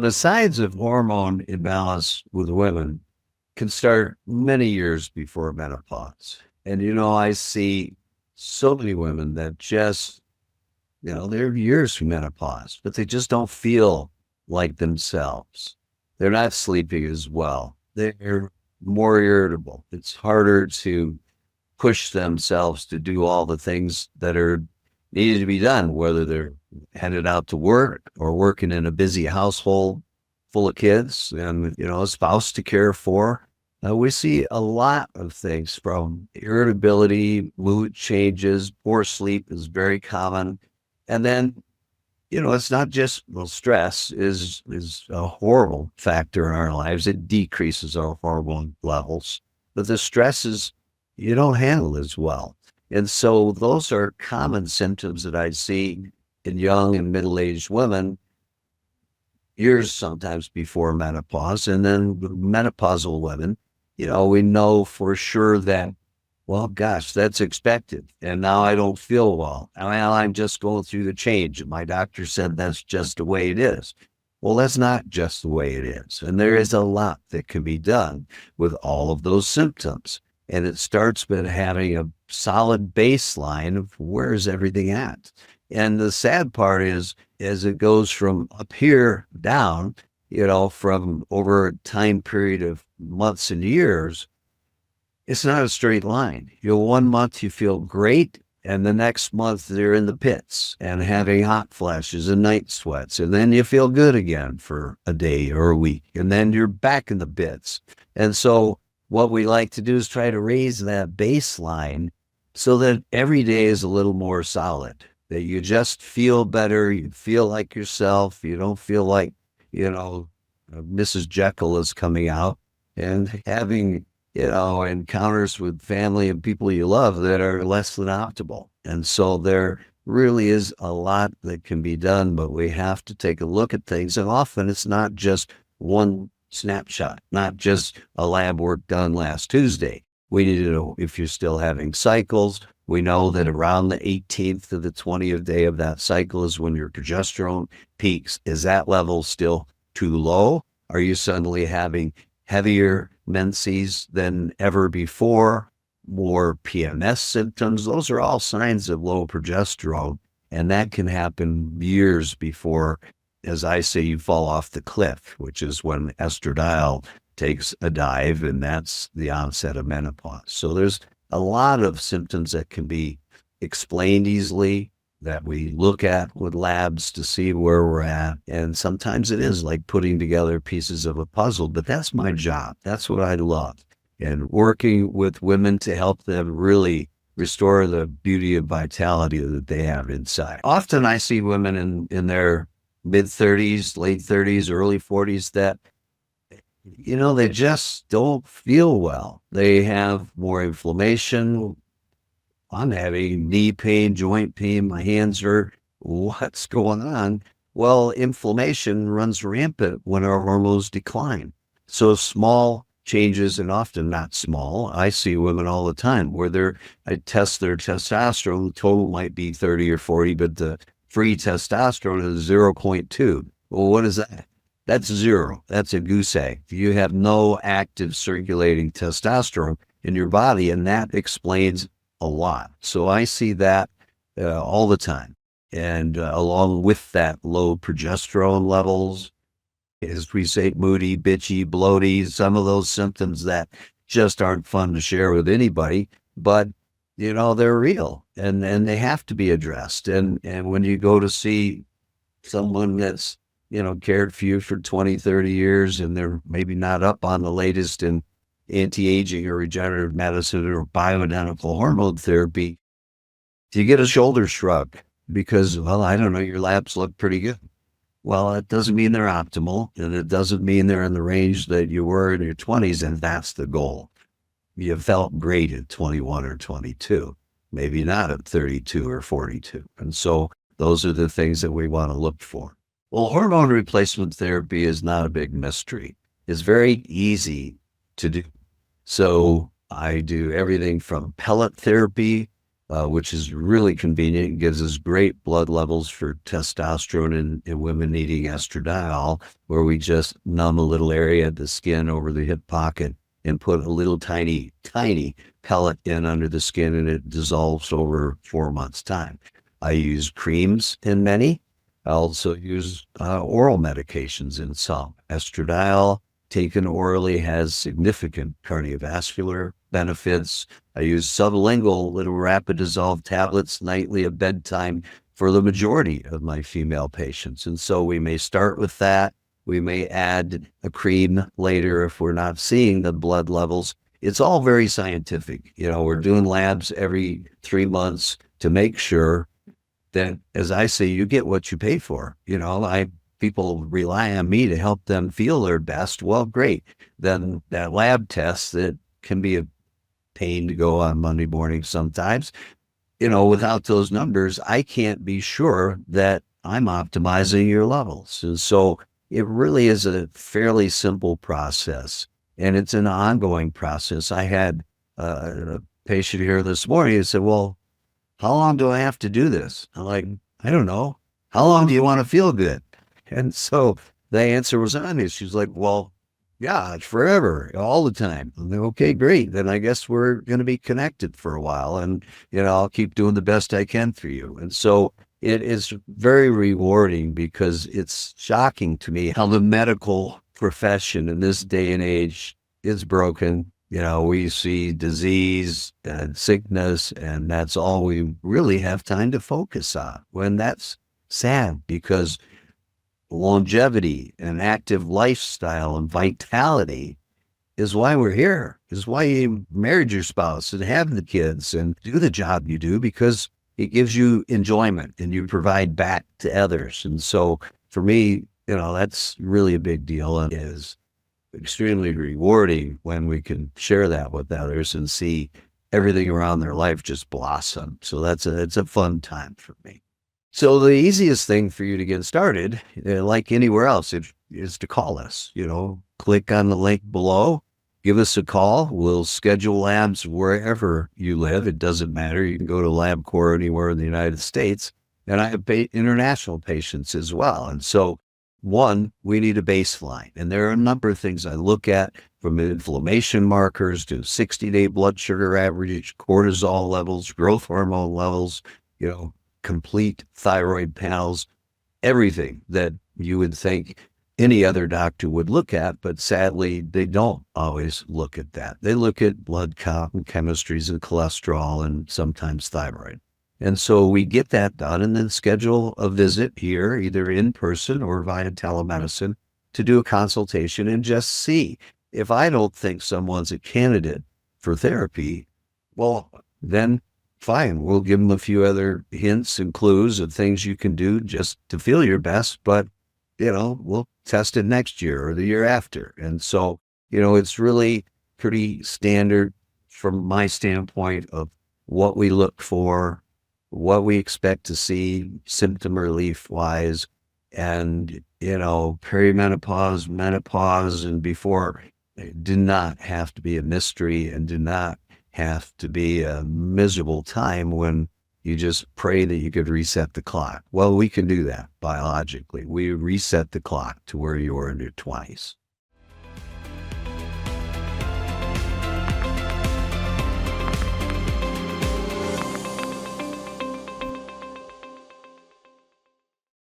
The signs of hormone imbalance with women can start many years before menopause. And, I see so many women that just, they're years from menopause, but they just don't feel like themselves. They're not sleeping as well. They're more irritable. It's harder to push themselves to do all the things that are needed to be done, whether they're headed out to work or working in a busy household full of kids and, a spouse to care for. We see a lot of things from irritability, mood changes, poor sleep is very common. And then, it's not just, well, stress is a horrible factor in our lives. It decreases our hormone levels, but the stresses you don't handle as well. And so those are common symptoms that I see in young and middle-aged women years sometimes before menopause. And then menopausal women, we know for sure that, well, gosh, that's expected. And now I don't feel well. Well, I'm just going through the change. My doctor said that's just the way it is. Well, that's not just the way it is. And there is a lot that can be done with all of those symptoms. And it starts with having a solid baseline of where's everything at. And the sad part is, as it goes from up here down, from over a time period of months and years, it's not a straight line. One month you feel great, and the next month they're in the pits and having hot flashes and night sweats. And then you feel good again for a day or a week, and then you're back in the pits. And so what we like to do is try to raise that baseline so that every day is a little more solid, that you just feel better, you feel like yourself, you don't feel like, Mrs. Jekyll is coming out, and having, encounters with family and people you love that are less than optimal. And so there really is a lot that can be done, but we have to take a look at things. And often it's not just one snapshot, not just a lab work done last Tuesday. We need to know if you're still having cycles. We know that around the 18th to the 20th day of that cycle is when your progesterone peaks. Is that level still too low? Are you suddenly having heavier menses than ever before? More PMS symptoms? Those are all signs of low progesterone. And that can happen years before, as I say, you fall off the cliff, which is when estradiol takes a dive, and that's the onset of menopause. So there's a lot of symptoms that can be explained easily, that we look at with labs to see where we're at. And sometimes it is like putting together pieces of a puzzle, but that's my job. That's what I love. And working with women to help them really restore the beauty and vitality that they have inside. Often I see women in their mid-30s, late 30s, early 40s that, they just don't feel well. They have more inflammation. I'm having knee pain, joint pain, my hands hurt. What's going on? Well, inflammation runs rampant when our hormones decline. So small changes, and often not small, I see women all the time where I test their testosterone, the total might be 30 or 40, but the free testosterone is 0.2. Well, what is that? That's zero. That's a goose egg. You have no active circulating testosterone in your body, and that explains a lot. So I see that all the time. And along with that, low progesterone levels, as we say, moody, bitchy, bloaty, some of those symptoms that just aren't fun to share with anybody, but they're real and they have to be addressed. And when you go to see someone that's, cared for you for 20, 30 years, and they're maybe not up on the latest in anti-aging or regenerative medicine or bioidentical hormone therapy, you get a shoulder shrug because, well, I don't know, your labs look pretty good. Well, it doesn't mean they're optimal, and it doesn't mean they're in the range that you were in your 20s, and that's the goal. You felt great at 21 or 22, maybe not at 32 or 42. And so those are the things that we want to look for. Well, hormone replacement therapy is not a big mystery. It's very easy to do. So I do everything from pellet therapy which is really convenient. It gives us great blood levels for testosterone in women needing estradiol, where we just numb a little area of the skin over the hip pocket and put a little tiny, tiny pellet in under the skin, and it dissolves over 4 months' time. I use creams in many. I also use oral medications in some. Estradiol taken orally has significant cardiovascular benefits. I use sublingual little rapid dissolve tablets nightly at bedtime for the majority of my female patients. And so we may start with that. We may add a cream later if we're not seeing the blood levels. It's all very scientific. We're doing labs every 3 months to make sure that, as I say, you get what you pay for. People rely on me to help them feel their best. Well, great. Then that lab test that can be a pain to go on Monday morning sometimes, without those numbers, I can't be sure that I'm optimizing your levels. And so it really is a fairly simple process, and it's an ongoing process. I had a patient here this morning who said, well, how long do I have to do this? I'm like, I don't know. How long do you want to feel good? And so the answer was honest. She's like, well, yeah, it's forever, all the time. I'm like, okay, great. Then I guess we're going to be connected for a while, and, I'll keep doing the best I can for you. And so it is very rewarding, because it's shocking to me how the medical profession in this day and age is broken. We see disease and sickness, and that's all we really have time to focus on. When that's sad, because longevity and active lifestyle and vitality is why we're here, is why you married your spouse and have the kids and do the job you do, because it gives you enjoyment and you provide back to others. And so for me, that's really a big deal, and is extremely rewarding when we can share that with others and see everything around their life just blossom. So it's a fun time for me. So the easiest thing for you to get started, like anywhere else, is to call us. Click on the link below, give us a call. We'll schedule labs wherever you live. It doesn't matter. You can go to LabCorp anywhere in the United States. And I have international patients as well. And so, one, we need a baseline. And there are a number of things I look at, from inflammation markers to 60-day blood sugar average, cortisol levels, growth hormone levels, complete thyroid panels, everything that you would think any other doctor would look at, but sadly, they don't always look at that. They look at blood count and chemistries and cholesterol and sometimes thyroid. And so we get that done, and then schedule a visit here, either in person or via telemedicine, to do a consultation and just see. If I don't think someone's a candidate for therapy, well, then fine, we'll give them a few other hints and clues of things you can do just to feel your best, but, we'll test it next year or the year after. And so, it's really pretty standard from my standpoint of what we look for, what we expect to see symptom relief wise, and, perimenopause, menopause, and before do not have to be a mystery, and do not have to be a miserable time when you just pray that you could reset the clock. Well, we can do that biologically. We reset the clock to where you were in your 20s.